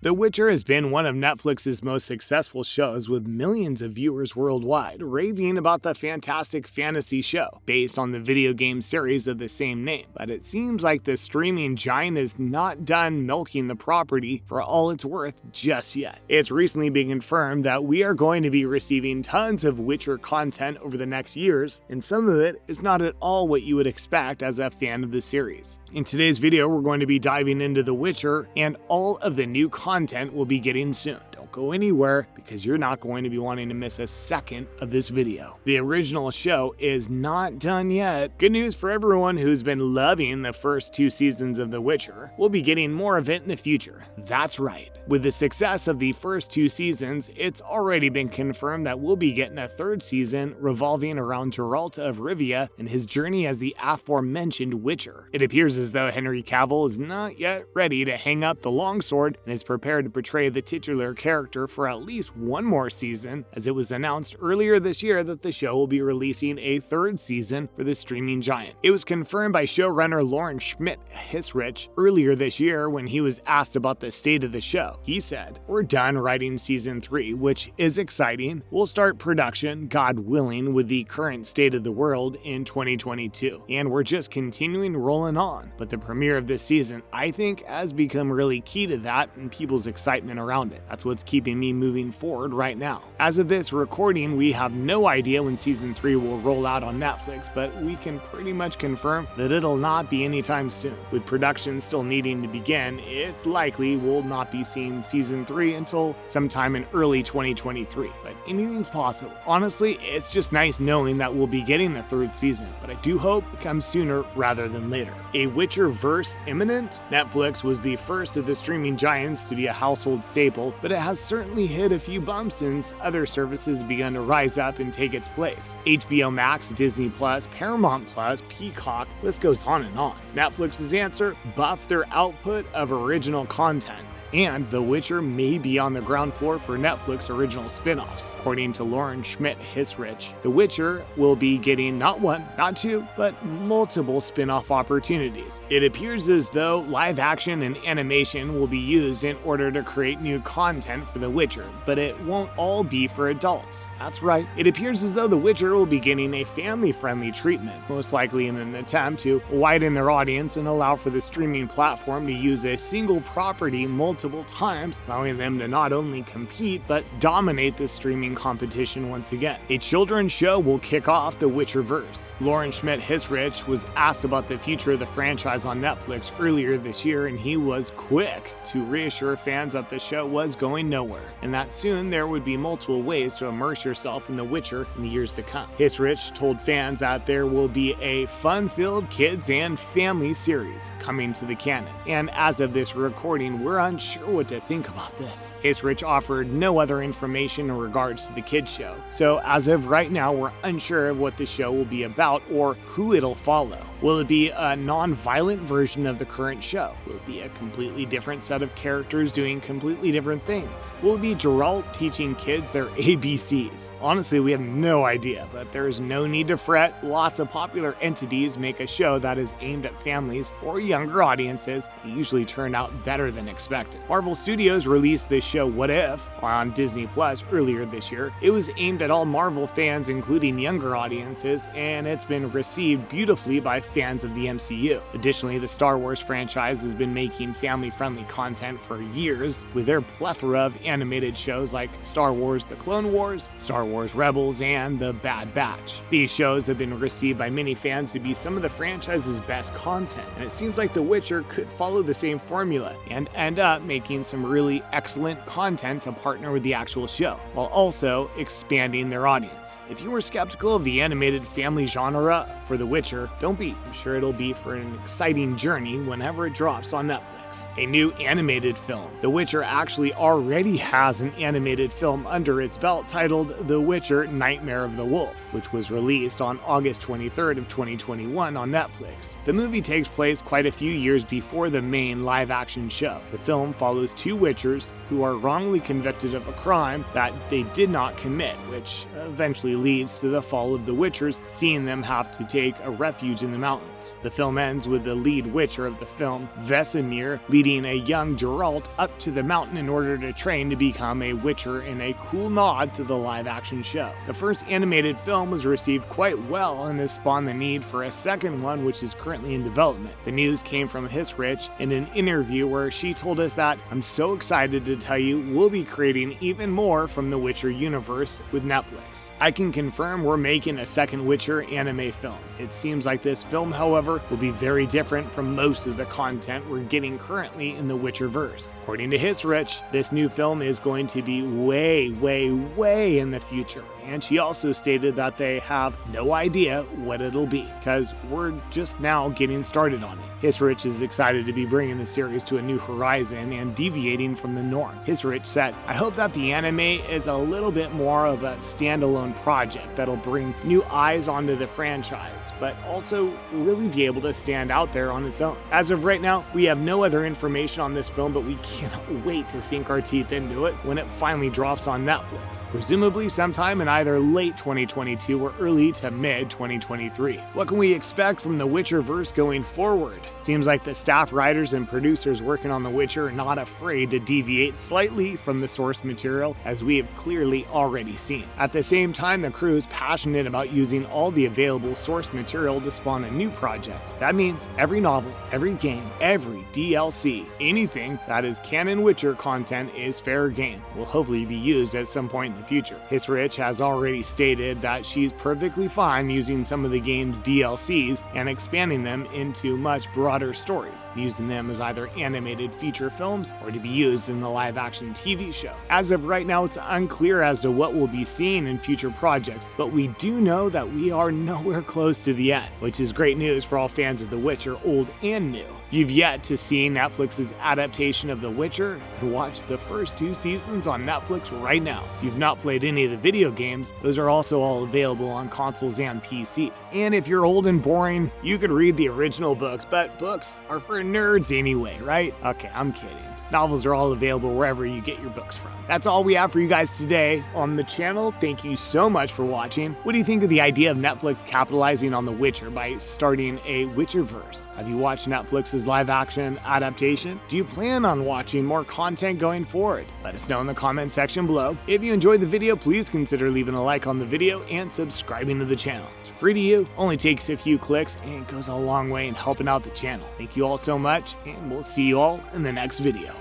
The Witcher has been one of Netflix's most successful shows, with millions of viewers worldwide raving about the fantastic fantasy show based on the video game series of the same name. But it seems like the streaming giant is not done milking the property for all it's worth just yet. It's recently been confirmed that we are going to be receiving tons of Witcher content over the next years, and some of it is not at all what you would expect as a fan of the series. In today's video, we're going to be diving into The Witcher and all of the new content we'll be getting soon. Don't go anywhere, because you're not going to be wanting to miss a second of this video. The original show is not done yet. Good news for everyone who's been loving the first 2 seasons of The Witcher. We'll be getting more of it in the future. That's right. With the success of the first 2 seasons, it's already been confirmed that we'll be getting a 3rd season revolving around Geralt of Rivia and his journey as the aforementioned Witcher. It appears as though Henry Cavill is not yet ready to hang up the longsword and is prepared to portray the titular character for at least 1 more season, as it was announced earlier this year that the show will be releasing a 3rd season for the streaming giant. It was confirmed by showrunner Lauren Schmidt-Hissrich earlier this year when he was asked about the state of the show. He said, "We're done writing season 3, which is exciting. We'll start production, God willing, with the current state of the world in 2022. And we're just continuing rolling on." But the premiere of this season, I think, has become really key to that and people's excitement around it. That's what's keeping me moving forward right now. As of this recording, we have no idea when season 3 will roll out on Netflix, but we can pretty much confirm that it'll not be anytime soon. With production still needing to begin, it's likely we'll not be seeing season 3 until sometime in early 2023, but anything's possible. Honestly, it's just nice knowing that we'll be getting a 3rd season, but I do hope it comes sooner rather than later. A Witcher-verse imminent? Netflix was the first of the streaming giants to be a household staple, but it has certainly hit a few bumps since other services begun to rise up and take its place. HBO Max, Disney Plus, Paramount Plus, Peacock, list goes on and on. Netflix's answer? Buff their output of original content. And The Witcher may be on the ground floor for Netflix original spin-offs. According to Lauren Schmidt-Hissrich, The Witcher will be getting not 1, not 2, but multiple spin-off opportunities. It appears as though live action and animation will be used in order to create new content for The Witcher, but it won't all be for adults. That's right. It appears as though The Witcher will be getting a family-friendly treatment, most likely in an attempt to widen their audience and allow for the streaming platform to use a single property multiple times, allowing them to not only compete but dominate the streaming competition once again. A children's show will kick off the Witcherverse. Lauren Schmidt-Hissrich was asked about the future of the franchise on Netflix earlier this year, and he was quick to reassure fans that the show was going nowhere, and that soon there would be multiple ways to immerse yourself in The Witcher in the years to come. Hissrich told fans that there will be a fun-filled kids and family series coming to the canon, and as of this recording, we're unsure what to think about this. Hissrich offered no other information in regards to the kids show, so as of right now, we're unsure of what the show will be about or who it'll follow. Will it be a non-violent version of the current show? Will it be a completely different set of characters doing completely different things? Will it be Geralt teaching kids their ABCs? Honestly, we have no idea, but there's no need to fret. Lots of popular entities make a show that is aimed at families or younger audiences. They usually turn out better than expected. Marvel Studios released this show What If on Disney Plus earlier this year. It was aimed at all Marvel fans, including younger audiences, and it's been received beautifully by fans of the MCU. Additionally, the Star Wars franchise has been making family-friendly content for years, with their plethora of animated shows like Star Wars The Clone Wars, Star Wars Rebels, and The Bad Batch. These shows have been received by many fans to be some of the franchise's best content, and it seems like The Witcher could follow the same formula and end up making some really excellent content to partner with the actual show, while also expanding their audience. If you were skeptical of the animated family genre for The Witcher, don't be. I'm sure it'll be for an exciting journey whenever it drops on Netflix. A new animated film. The Witcher actually already has an animated film under its belt titled The Witcher: Nightmare of the Wolf, which was released on August 23rd of 2021 on Netflix. The movie takes place quite a few years before the main live-action show. The film follows 2 Witchers who are wrongly convicted of a crime that they did not commit, which eventually leads to the fall of the Witchers, seeing them have to take a refuge in the mountains. The film ends with the lead Witcher of the film, Vesemir, leading a young Geralt up to the mountain in order to train to become a Witcher in a cool nod to the live-action show. The first animated film was received quite well and has spawned the need for a second one, which is currently in development. The news came from Hisrich in an interview where she told us that, "I'm so excited to tell you we'll be creating even more from the Witcher universe with Netflix. I can confirm we're making a second Witcher anime film. It seems like this film, however, will be very different from most of the content we're getting currently in the Witcherverse." According to Hisrich, this new film is going to be way in the future, and she also stated that they have no idea what it'll be, because we're just now getting started on it. Hisrich is excited to be bringing the series to a new horizon and deviating from the norm. Hisrich said, "I hope that the anime is a little bit more of a standalone project that'll bring new eyes onto the franchise, but also really be able to stand out there on its own. As of right now, we have no other information on this film, but we cannot wait to sink our teeth into it when it finally drops on Netflix, presumably sometime in either late 2022 or early to mid 2023. What can we expect from the Witcherverse going forward? Seems like the staff writers and producers working on The Witcher are not afraid to deviate slightly from the source material, as we have clearly already seen. At the same time, the crew is passionate about using all the available source material to spawn a new project. That means every novel, every game, every DLC, anything that is canon Witcher content is fair game, will hopefully be used at some point in the future. Hisrich has already stated that she's perfectly fine using some of the game's DLCs and expanding them into much broader stories, using them as either animated feature films or to be used in the live-action TV show. As of right now, it's unclear as to what we'll be seeing in future projects, but we do know that we are nowhere close to the end, which is great news for all fans of The Witcher, old and new. If you've yet to see Netflix's adaptation of The Witcher, you can watch the first 2 seasons on Netflix right now. If you've not played any of the video games, those are also all available on consoles and PC. And if you're old and boring, you could read the original books, but books are for nerds anyway, right? Okay, I'm kidding. Novels are all available wherever you get your books from. That's all we have for you guys today on the channel. Thank you so much for watching. What do you think of the idea of Netflix capitalizing on The Witcher by starting a Witcherverse? Have you watched Netflix's live-action adaptation? Do you plan on watching more content going forward? Let us know in the comment section below. If you enjoyed the video, please consider leaving a like on the video and subscribing to the channel. It's free to you, only takes a few clicks, and goes a long way in helping out the channel. Thank you all so much, and we'll see you all in the next video.